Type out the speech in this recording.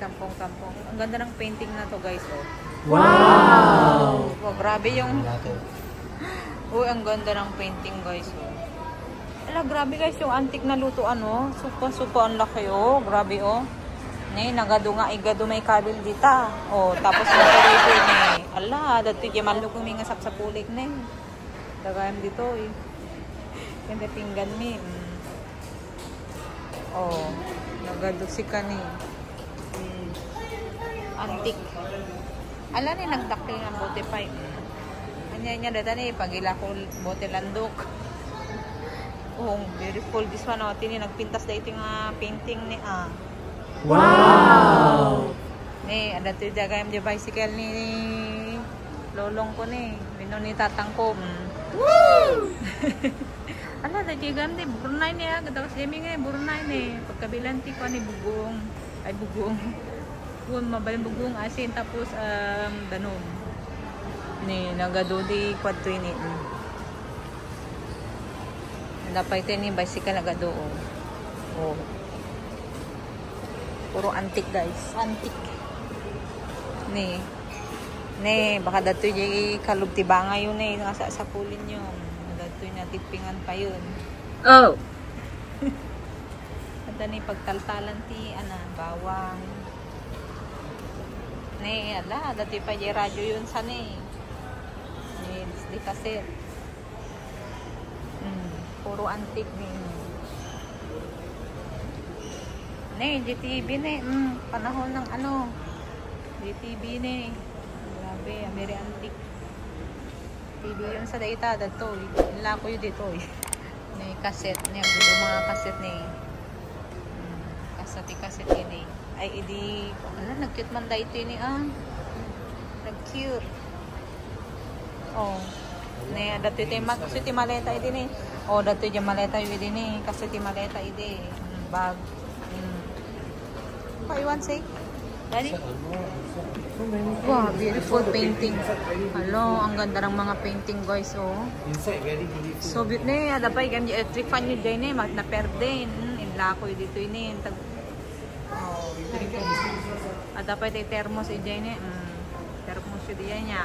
kampong-kampong. Ang ganda ng painting na to, guys, oh. Wow! Wow, grabe yung... Uy, ang ganda ng painting, guys, oh. Ala, grabe, guys, yung antique na lutuan, oh. Supa ang laki, oh. Grabe, oh. Nay, nagado nga, igado may kabil dita. Oh, tapos nagkaripo ni. Ala, dati jaman lo kung nga sa pulik na, eh. Dagayam dito, eh. Kaya tinggan mi. Oh, nagado si kani. Antik. Ala ni nagdakil ng bote pa. Anya data ni pagila ko bote landok. Oh, beautiful this one. Oh, tini nagpintas da ito nga painting ni Wow! Ni ada tu dagayam di bicycle ni lolong ko ni. Bino ni tatang ko. Woo! Ala, dati ganda, Brunei niya. Katawas kami nga, Brunei niya. Pagkabilanti ko ni bugong. Ay, bugong. Kung mabaling bugong, asin, tapos, danom. Ni, nagado di kwadto ini. Dapat ito ni, bicycle nagado. Oh. Puro antik, guys. Antik. Ni, baka dato yung kalubtibanga yun eh. Nasa kulin yun. Dato'y natipingan pa yun. Oh! At ni pagtaltalan ti, bawang. Ne, ala, dati pa yung radyo yun sa ni. Di kaset. Puro antik ni. Ne, GTV ne. Panahon ng GTV ne. Grabe, very antik. TV yun sa data dato. Nila ko yun dito eh. May cassette niya. Gusto mga cassette ni. Cassette yun eh. Ay, hindi. Ala, nag-cute man da ito yun eh. Nag-cute. Oh. Ne, dato ito yung cassette maleta ito eh. Oh, dato yung maleta yun din eh. Cassette maleta ito eh. Bag. What you want say? Daddy? Wow, beautiful painting. Hello, ang ganda ng mga painting, guys, oh. Inside very beautiful. So beautiful ne, ada pa yung electric fan yun dyan eh, na perde. Inla ko yun dito yun eh. Oh, ada pa yung thermos yun dyan eh. Thermos yun dyan niya.